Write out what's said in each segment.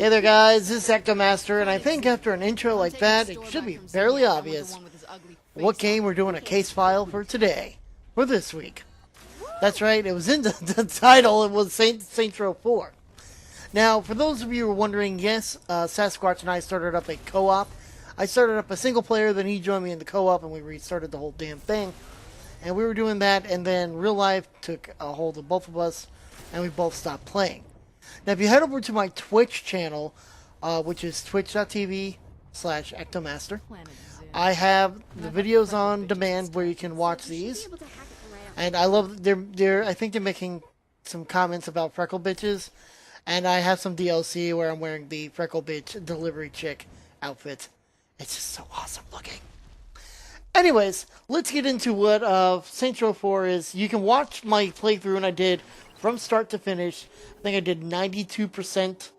Hey there guys, this is EctoMaster, and I think after an intro like that, it should be fairly obvious what game we're doing a case file for today, for this week. That's right, it was in the title, it was Saints Row 4. Now, for those of you who are wondering, yes, Sasquatch and I started up a co-op. I started up a single player, then he joined me in the co-op, and we restarted the whole damn thing. And we were doing that, and then real life took a hold of both of us, and we both stopped playing. Now, if you head over to my Twitch channel, which is twitch.tv/EctoMaster, I have the videos on demand where you can watch these. And I love, I think they're making some comments about Freckle Bitches. And I have some DLC where I'm wearing the Freckle Bitch delivery chick outfit. It's just so awesome looking. Anyways, let's get into what Saints Row 4 is. You can watch my playthrough, and I did from start to finish. I think I did 92%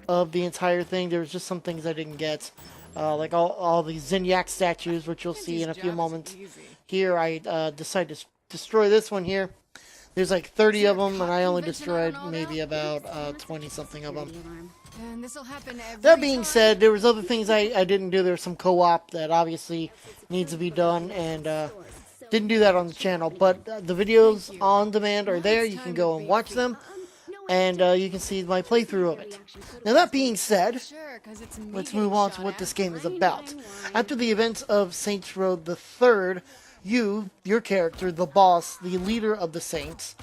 of the entire thing. There was just some things I didn't get. Like all the Zinyak statues, which you'll see in a few moments. Here, I decided to destroy this one here. There's like 30 of them, and I only destroyed maybe about 20-something of them. That being said, there was other things I didn't do. There was some co-op that obviously needs to be done, and didn't do that on the channel. But the videos on demand are there. You can go and watch them, and you can see my playthrough of it. Now, that being said, let's move on to what this game is about. After the events of Saints Row the 3rd, your character, the boss, the leader of the Saints,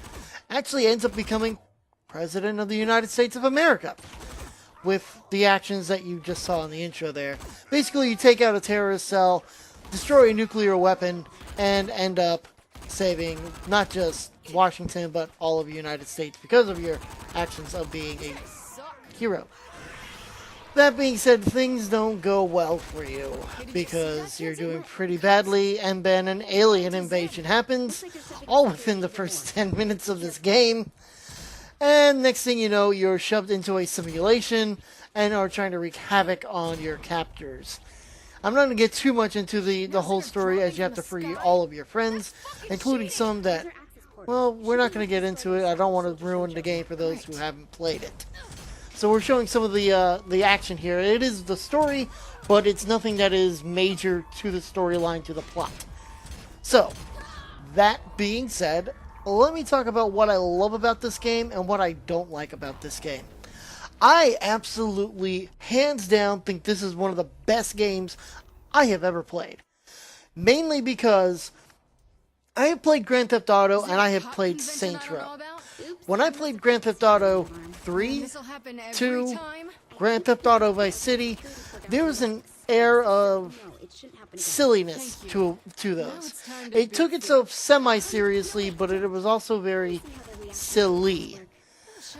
actually ends up becoming President of the United States of America with the actions that you just saw in the intro there. Basically, you take out a terrorist cell, destroy a nuclear weapon, and end up saving not just Washington, but all of the United States because of your actions of being a hero. That being said, things don't go well for you because you're doing pretty badly, and then an alien invasion happens, all within the first 10 minutes of this game. And next thing you know, you're shoved into a simulation and are trying to wreak havoc on your captors. I'm not going to get too much into the whole story, as you have to free all of your friends, including some that, well, we're not going to get into it. I don't want to ruin the game for those who haven't played it. So we're showing some of the action here. It is the story, but it's nothing that is major to the storyline, to the plot. So, that being said, let me talk about what I love about this game and what I don't like about this game. I absolutely, hands down, think this is one of the best games I have ever played. Mainly because I have played Grand Theft Auto and I have played Saints Row. When I played Grand Theft Auto 3, 2, Grand Theft Auto Vice City, there was an air of silliness to those. It took itself semi-seriously, but it was also very silly.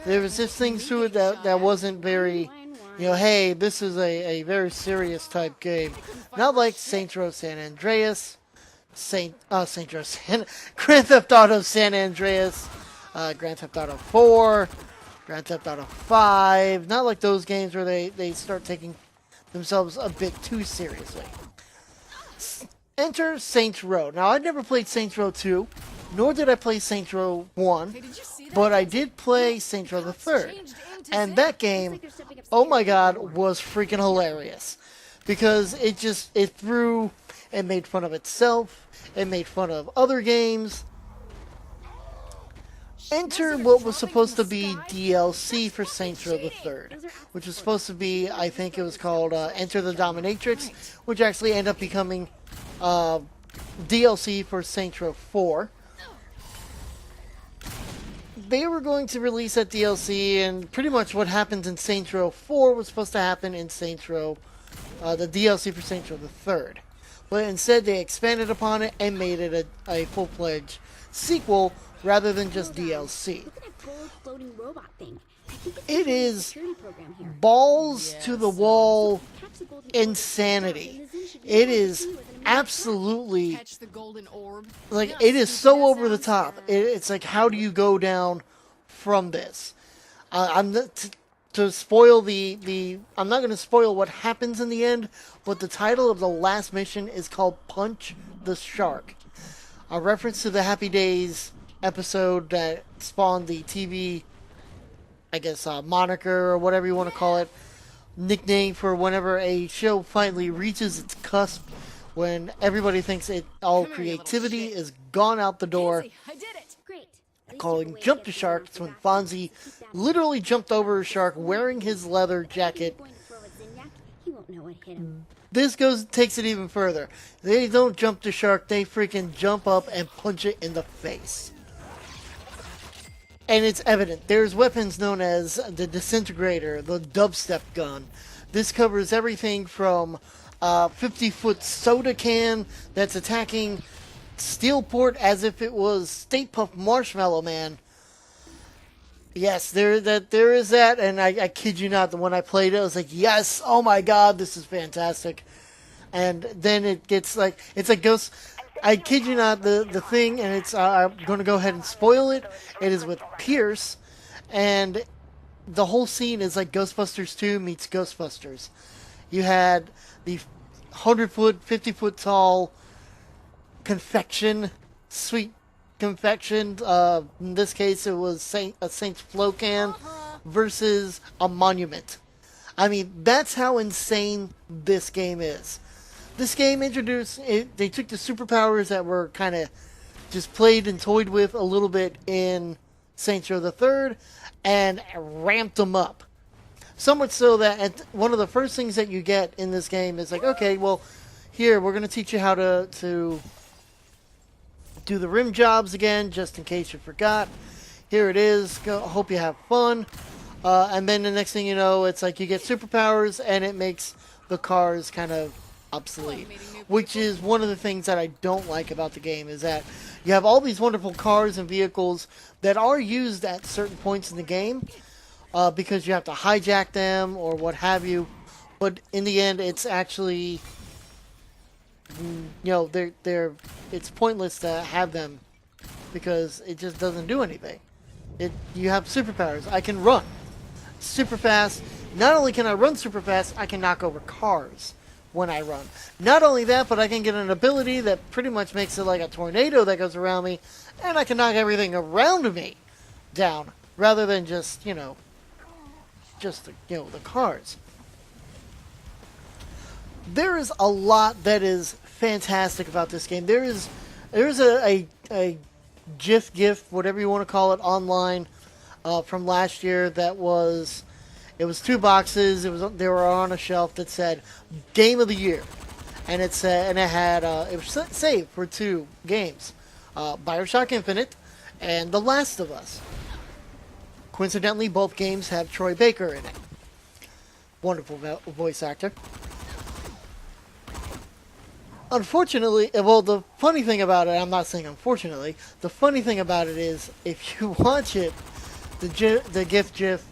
There was just things to it that wasn't very, hey, this is a very serious type game. Not like Saints Row San Andreas, Grand Theft Auto San Andreas, Grand Theft Auto 4, Grand Theft Auto 5, not like those games where they start taking themselves a bit too seriously. Enter Saints Row. Now, I've never played Saints Row 2, nor did I play Saints Row 1, but I did play Saints Row the 3rd. And that game, oh my god, was freaking hilarious. Because it made fun of itself, it made fun of other games. Enter what was supposed to be DLC for Saints Row the 3rd, which was supposed to be, I think it was called Enter the Dominatrix, which actually ended up becoming DLC for Saints Row 4. They were going to release that DLC, and pretty much what happened in Saints Row 4 was supposed to happen in Saints Row, the DLC for Saints Row the 3rd. But instead, they expanded upon it and made it a full-fledged sequel rather than just DLC. It is balls to the wall insanity. It is absolutely, like, it is so over the top. It's like, how do you go down from this? I'm not to spoil I'm not going to spoil what happens in the end, but the title of the last mission is called Punch the Shark. A reference to the Happy Days episode that spawned the TV, I guess, moniker or whatever you want to call it, nickname for whenever a show finally reaches its cusp, when everybody thinks all creativity is gone out the door. I did it. Great. Calling Jump the Shark, it's when Fonzie literally jumped over a shark wearing his leather jacket. He won't know what hit him. This takes it even further. They don't jump the shark, they freaking jump up and punch it in the face. And it's evident. There's weapons known as the disintegrator, the dubstep gun. This covers everything from 50-foot soda can that's attacking Steelport as if it was Stay Puft Marshmallow Man. Yes, there is that, and I kid you not, when I played it, I was like, yes, oh my god, this is fantastic. And then it gets like, it's like Ghost, I kid you not, the thing, and it's, I'm going to go ahead and spoil it. It is with Pierce, and the whole scene is like Ghostbusters 2 meets Ghostbusters. You had the 100-foot, 50-foot tall confection, sweet confection. In this case, it was a Saint's Flow can versus a monument. I mean, that's how insane this game is. This game introduced, they took the superpowers that were kind of just played and toyed with a little bit in Saints Row the Third and ramped them up. So much so that one of the first things that you get in this game is like, okay, well, here, we're going to teach you how to do the rim jobs again, just in case you forgot. Here it is. Hope you have fun. And then the next thing you know, it's like you get superpowers, and it makes the cars kind of obsolete. Which is one of the things that I don't like about the game, is that you have all these wonderful cars and vehicles that are used at certain points in the game, because you have to hijack them or what have you. But in the end, it's actually, you know, it's pointless to have them because it just doesn't do anything. You have superpowers. I can run super fast. Not only can I run super fast, I can knock over cars when I run. Not only that, but I can get an ability that pretty much makes it like a tornado that goes around me, and I can knock everything around me down rather than just, the cars. There is a lot that is fantastic about this game. There is a GIF, whatever you want to call it, online from last year that was, it was 2 boxes. They were on a shelf that said Game of the Year, and it had it was saved for 2 games, BioShock Infinite and The Last of Us. Coincidentally, both games have Troy Baker in it. Wonderful voice actor. Unfortunately, well, the funny thing about it, I'm not saying unfortunately, the funny thing about it is, if you watch it, the GIF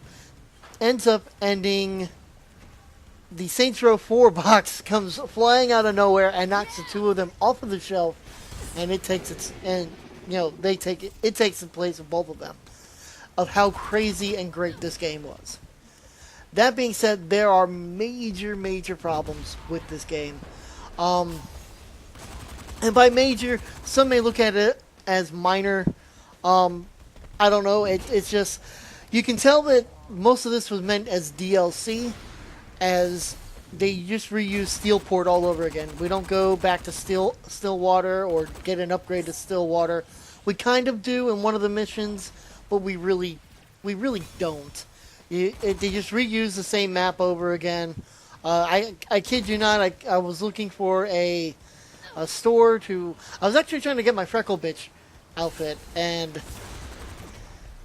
ends up ending, the Saints Row 4 box comes flying out of nowhere and knocks the 2 of them off of the shelf, and it takes it takes the place of both of them, of how crazy and great this game was. That being said, there are major problems with this game. And by major, some may look at it as minor. I don't know. It's just, you can tell that most of this was meant as DLC, as they just reuse Steelport all over again. We don't go back to Stillwater or get an upgrade to Stillwater. We kind of do in one of the missions, but we really don't. They just reuse the same map over again. I kid you not, I was looking for a store to... I was actually trying to get my Freckle Bitch outfit, and...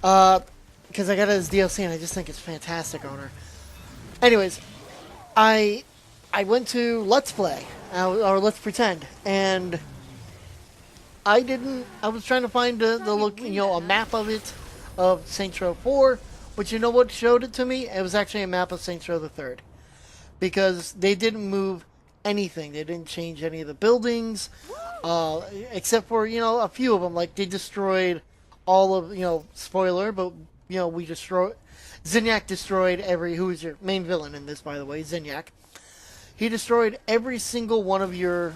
because I got it as DLC, and I just think it's fantastic on her. Anyways, I went to Let's Play, or Let's Pretend, and I was trying to find a map of it, of Saints Row 4, but you know what showed it to me? It was actually a map of Saints Row the Third. Because they didn't move anything. They didn't change any of the buildings, except for, a few of them. Like, they destroyed all of, spoiler, but, Zinyak destroyed who is your main villain in this, by the way, Zinyak. He destroyed every single one of your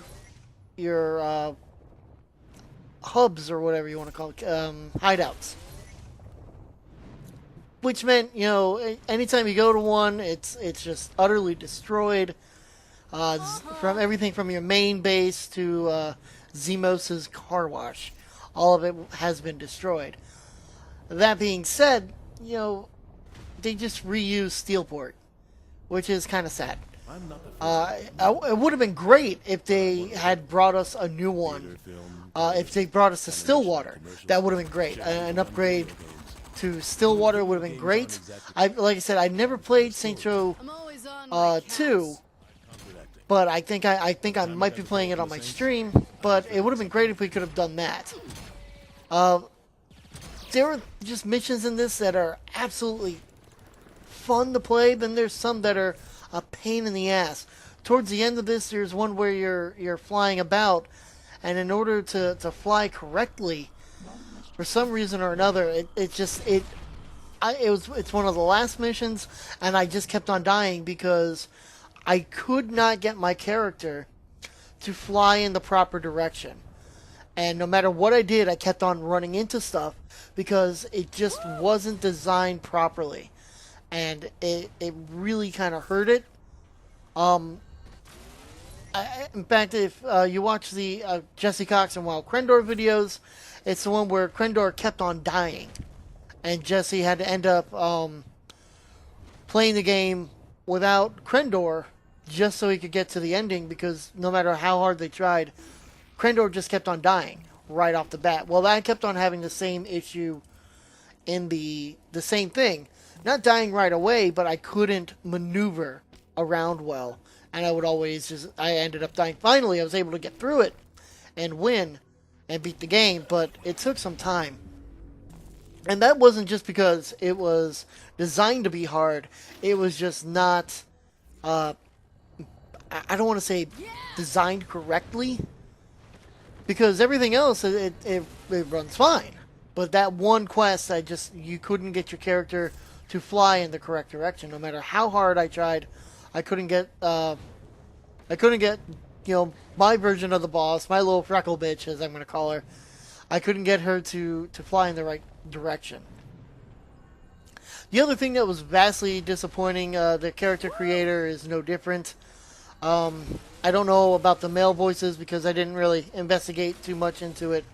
hubs, or whatever you want to call it, hideouts. which meant, you know, anytime you go to one, it's just utterly destroyed. From everything from your main base to Zemos's car wash, all of it has been destroyed. That being said, you know, they just reuse Steelport, which is kind of sad. It would have been great if they had brought us a new one. If they brought us to Stillwater, that would have been great. An upgrade to Stillwater would have been great. Like I said, I never played Saints Row 2, but I think I might be playing it on my stream. But it would have been great if we could have done that. There are just missions in this that are absolutely fun to play. Then there's some that are a pain in the ass. Towards the end of this, there's one where you're flying about, and in order to fly correctly, for some reason or another, it's one of the last missions, and I just kept on dying because I could not get my character to fly in the proper direction. And no matter what I did, I kept on running into stuff because it just wasn't designed properly. And it really kind of hurt it. In fact, if you watch the Jesse Cox and Wild Krendor videos, it's the one where Krendor kept on dying. And Jesse had to end up playing the game without Krendor just so he could get to the ending, because no matter how hard they tried, Krendor just kept on dying right off the bat. Well, I kept on having the same issue in the same thing. Not dying right away, but I couldn't maneuver around well. And I would always I ended up dying. Finally, I was able to get through it and win and beat the game, but it took some time. And that wasn't just because it was designed to be hard. It was just not, I don't want to say designed correctly, because everything else, it runs fine. But that one quest, you couldn't get your character to fly in the correct direction. No matter how hard I tried, I couldn't get, my version of the boss, my little freckle bitch, as I'm going to call her. I couldn't get her to fly in the right direction. The other thing that was vastly disappointing, the character creator is no different. I don't know about the male voices because I didn't really investigate too much into it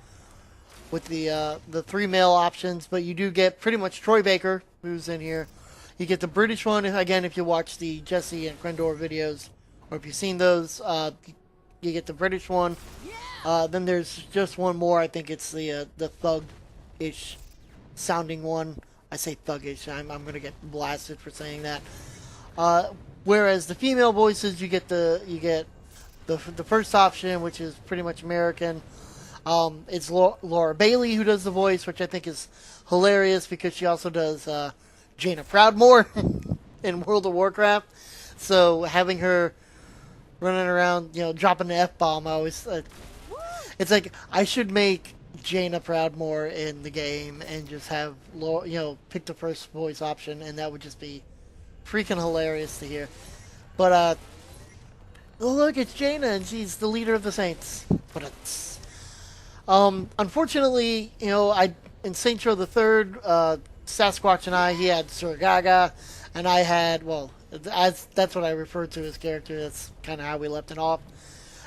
with the 3 male options, but you do get pretty much Troy Baker, who's in here. You get the British one, again, if you watch the Jesse and Krendor videos, or if you've seen those, you get the British one. Then there's just one more. I think it's the thug-ish sounding one. I say thuggish. I'm going to get blasted for saying that. Whereas the female voices, you get the first option, which is pretty much American. It's Laura Bailey who does the voice, which I think is hilarious because she also does Jaina Proudmoore in World of Warcraft. So having her running around, dropping the F-bomb, I always... it's like, I should make Jaina Proudmoore in the game and just have, pick the first voice option, and that would just be freaking hilarious to hear. But, look, it's Jaina, and she's the leader of the Saints. But it's... unfortunately, in Saints Row the Third, Sasquatch and he had Sir Gaga, and I had, that's what I referred to his character. That's kind of how we left it off.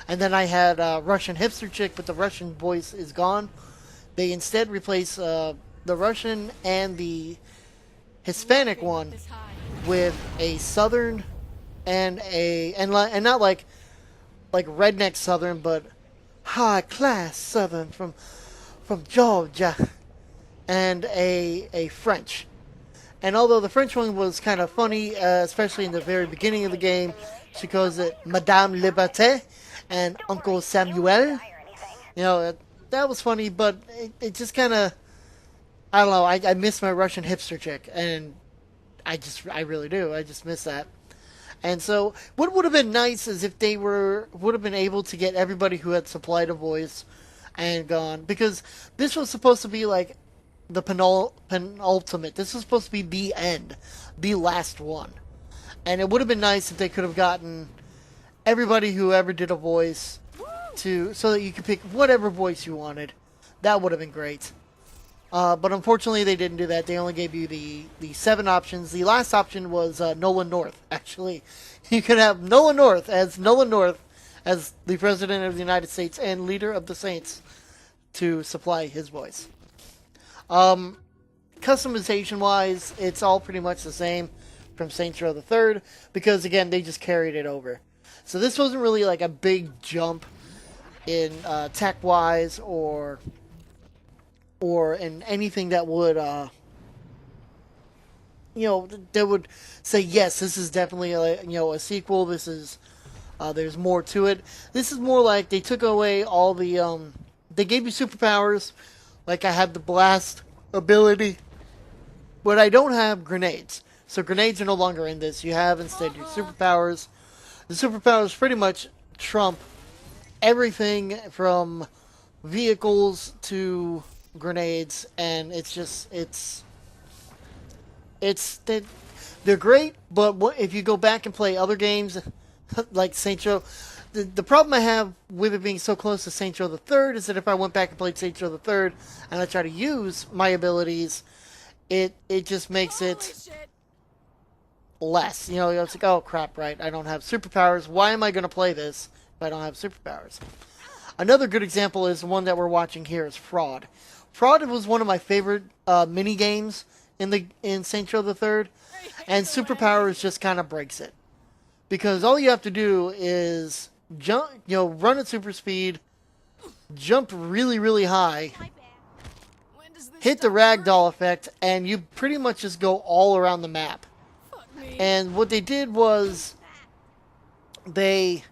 And then I had Russian hipster chick, but the Russian voice is gone. They instead replace the Russian and the Hispanic one with a Southern and not like redneck Southern, but high class Southern from Georgia, and a French. And although the French one was kind of funny, especially in the very beginning of the game, she calls it Madame Liberté and Uncle Samuel. That was funny, but it just kind of, I don't know, I miss my Russian hipster chick, and I really do. I just miss that. And so what would have been nice is if they would have been able to get everybody who had supplied a voice and gone, because this was supposed to be like the penultimate. This was supposed to be the end, the last one. And it would have been nice if they could have gotten everybody who ever did a voice so that you could pick whatever voice you wanted. That would have been great. But unfortunately, they didn't do that. They only gave you the 7 options. The last option was Nolan North, actually. You could have Nolan North as the President of the United States and leader of the Saints to supply his voice. Customization-wise, it's all pretty much the same from Saints Row the Third, because, again, they just carried it over. So this wasn't really like a big jump in tech-wise or in anything that would, that would say, yes, this is definitely a sequel. This is, there's more to it. This is more like they took away all the, they gave you superpowers, like I had the blast ability, but I don't have grenades. So grenades are no longer in this. You have instead your superpowers. The superpowers pretty much trump everything from vehicles to grenades, and they're great, but if you go back and play other games like Saints Row, the problem I have with it being so close to Saints Row the Third is that if I went back and played Saints Row the Third and I try to use my abilities, it just makes it less. It's like, oh crap, right, I don't have superpowers. Why am I going to play this if I don't have superpowers? Another good example is the one that we're watching here is Fraud. Fraud was one of my favorite mini games in Saints Row the Third, and superpowers just kind of breaks it, because all you have to do is jump, run at super speed, jump really, really high, hit the ragdoll effect, and you pretty much just go all around the map. And what they did was they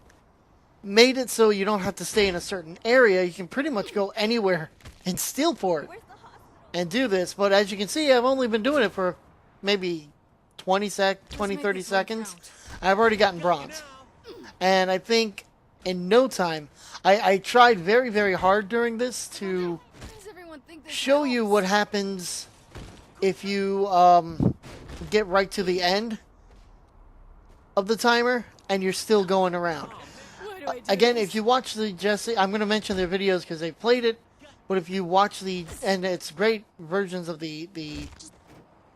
made it so you don't have to stay in a certain area. You can pretty much go anywhere in Steelport and do this. But as you can see, I've only been doing it for maybe 30 seconds. I've already gotten bronze. And I think in no time, I tried very, very hard during this to show you what happens if you get right to the end of the timer and you're still going around. Again, if you watch the Jesse, I'm going to mention their videos because they played it, but if you watch and it's great versions of the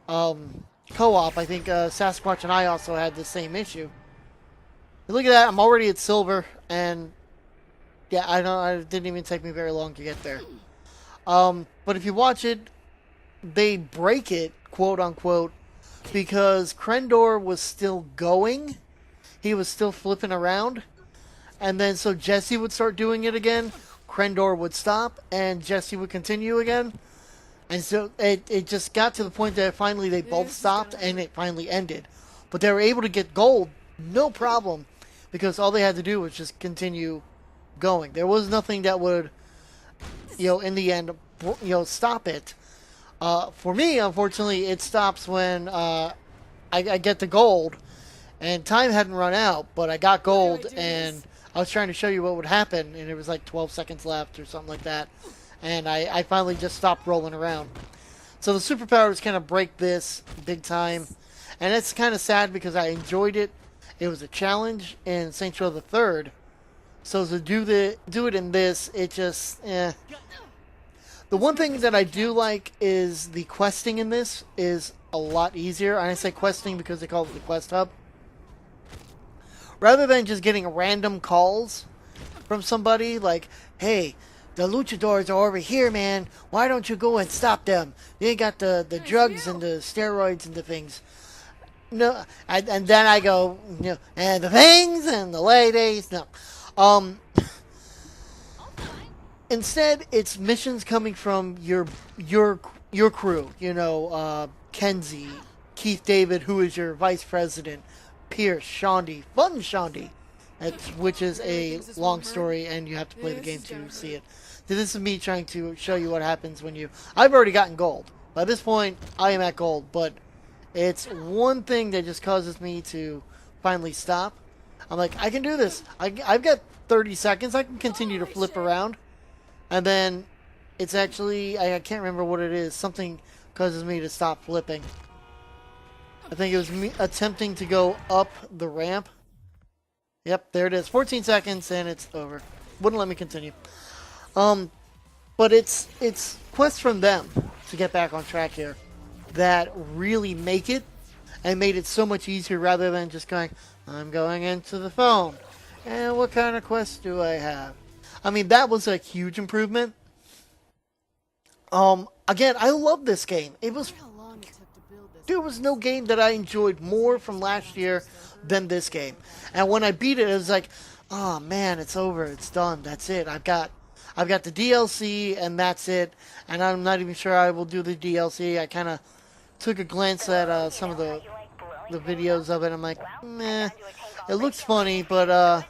co-op, I think Sasquatch and I also had the same issue. Look at that, I'm already at silver, and yeah, it didn't even take me very long to get there. But if you watch it, they break it, quote unquote, because Krendor was still going. He was still flipping around. And then so Jesse would start doing it again. Krendor would stop, and Jesse would continue again. And so it just got to the point that finally they both stopped, and it finally ended. But they were able to get gold, no problem, because all they had to do was just continue going. There was nothing that would, in the end, stop it. For me, unfortunately, it stops when I get the gold, and time hadn't run out, but I got gold, and I was trying to show you what would happen, and it was like 12 seconds left or something like that, and I finally just stopped rolling around. So the superpowers kind of break this big time, and it's kind of sad because I enjoyed it. It was a challenge in Saints Row the Third, so to do it in this, it just, The one thing that I do like is the questing in this is a lot easier, and I say questing because they call it the quest hub. Rather than just getting random calls from somebody like, hey, the luchadors are over here, man. Why don't you go and stop them? They got the drugs and the steroids and the things. No, and then I go, and the things and the ladies. No. Instead, it's missions coming from your crew. Kenzie, Keith David, who is your vice president, Pierce, Shaundi, Fun Shaundi, which is a long story, and you have to play the game to see it. So this is me trying to show you what happens when I've already gotten gold. By this point, I am at gold, but it's one thing that just causes me to finally stop. I'm like, I can do this. I've got 30 seconds. I can continue to flip around. And then it's actually, I can't remember what it is. Something causes me to stop flipping. I think it was me attempting to go up the ramp. Yep, there it is. 14 seconds and it's over. Wouldn't let me continue. But it's quests from them. to get back on track here that really make it and made it so much easier rather than just going, I'm going into the phone. And what kind of quest do I have? I mean, that was a huge improvement. Again, I love this game. There was no game that I enjoyed more from last year than this game. And when I beat it, it was like, oh man, it's over, it's done, that's it. I've got the DLC and that's it. And I'm not even sure I will do the DLC. I kind of took a glance at some of the videos of it. I'm like, meh, it looks funny, but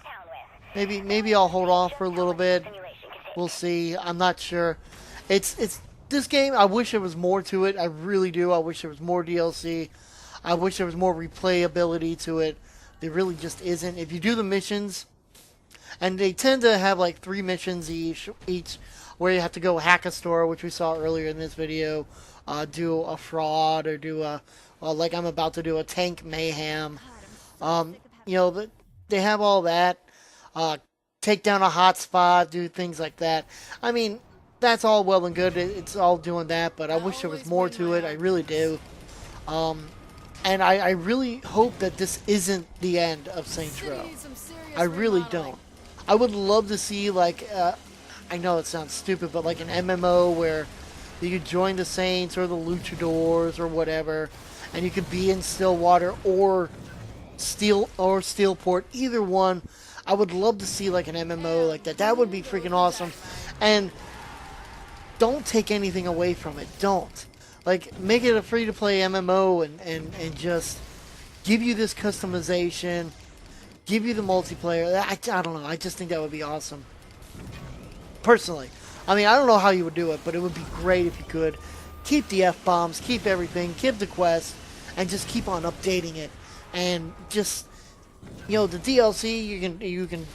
maybe I'll hold off for a little bit. We'll see. I'm not sure. It's this game. I wish there was more to it. I really do. I wish there was more DLC. I wish there was more replayability to it. There really just isn't. If you do the missions, and they tend to have like 3 missions each where you have to go hack a store, which we saw earlier in this video, do a fraud, or do like I'm about to do a tank mayhem. They have all that. Take down a hotspot, do things like that. I mean, that's all well and good. It's all doing that, but I wish there was more to it. I really do. And I really hope that this isn't the end of Saints Row. I really don't. I would love to see, like, I know it sounds stupid, but like an MMO where you could join the Saints or the Luchadors or whatever, and you could be in Stillwater or Steelport, either one. I would love to see like an MMO like that. That would be freaking awesome. And don't take anything away from it. Don't. Like, make it a free-to-play MMO and just give you this customization, give you the multiplayer. I don't know. I just think that would be awesome. Personally. I mean, I don't know how you would do it, but it would be great if you could. Keep the F-bombs, keep everything, keep the quest, and just keep on updating it. And just, the DLC, you can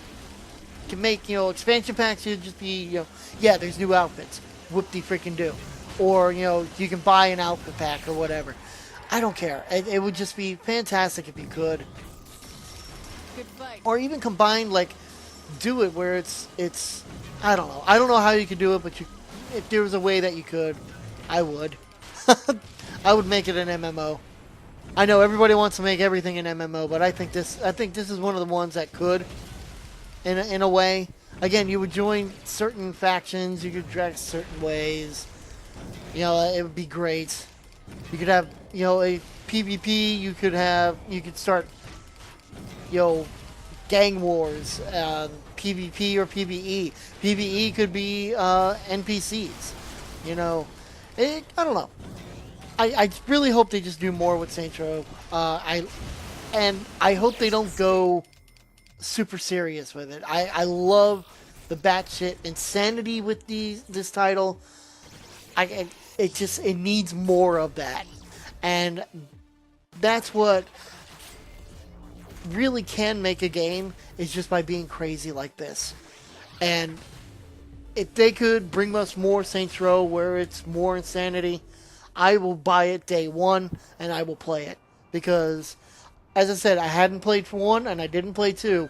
make, expansion packs. You just be, yeah, there's new outfits. Whoop-de-freaking do. Or, you can buy an outfit pack or whatever. I don't care. It would just be fantastic if you could. Good fight. Or even combine, like, do it where it's I don't know. I don't know how you could do it, but if there was a way that you could, I would. I would make it an MMO. I know everybody wants to make everything an MMO, but I think this is one of the ones that could, in a way. Again, you would join certain factions, you could dress certain ways. It would be great. You could have, a PvP. You could start, gang wars, PvP or PvE. PvE could be NPCs. I don't know. I really hope they just do more with Saints Row. I hope they don't go super serious with it. I love the batshit insanity with this title. It needs more of that, and that's what really can make a game, is just by being crazy like this. And if they could bring us more Saints Row where it's more insanity, I will buy it day one and I will play it, because as I said, I hadn't played 1 and I didn't play 2,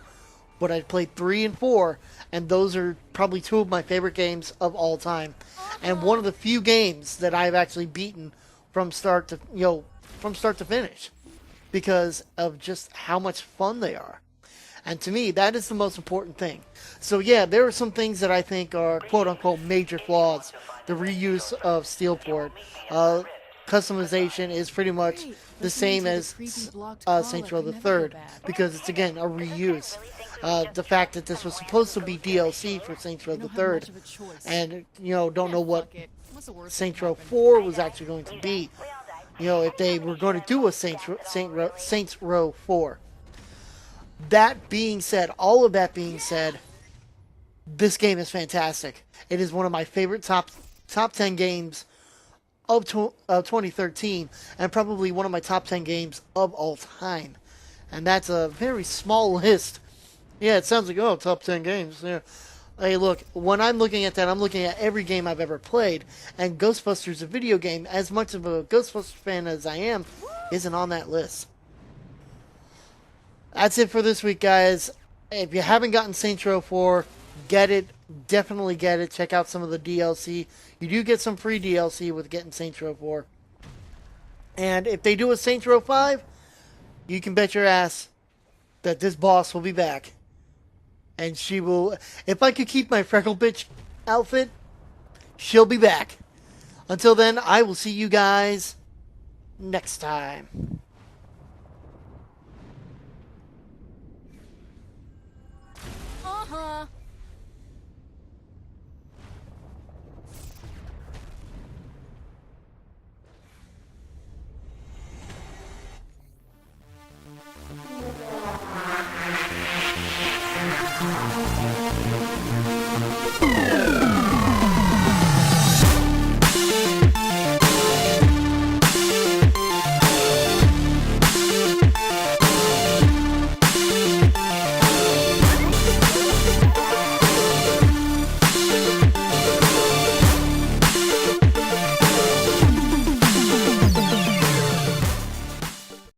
but I played 3 and 4, and those are probably 2 of my favorite games of all time, and one of the few games that I've actually beaten from start to finish, because of just how much fun they are. And to me, that is the most important thing. So yeah, there are some things that I think are quote-unquote major flaws. The reuse of Steelport. Customization is pretty much the same as Saints Row the Third, because it's, again, a reuse. The fact that this was supposed to be DLC for Saints Row the Third, and, don't know what Saints Row 4 was actually going to be. If they were going to do a Saints Row 4. That being said, all of that being said, this game is fantastic. It is one of my favorite top 10 games of 2013, and probably one of my top 10 games of all time. And that's a very small list. Yeah, it sounds like, top 10 games. Yeah. Hey, look, when I'm looking at that, I'm looking at every game I've ever played, and Ghostbusters, a video game, as much of a Ghostbusters fan as I am, isn't on that list. That's it for this week, guys. If you haven't gotten Saints Row 4, Get it. Definitely get it. Check out some of the DLC. You do get some free DLC with getting Saints Row 4. And if they do a Saints Row 5, you can bet your ass that this boss will be back. And she will... If I could keep my Freckle Bitch outfit, she'll be back. Until then, I will see you guys next time. Uh-huh.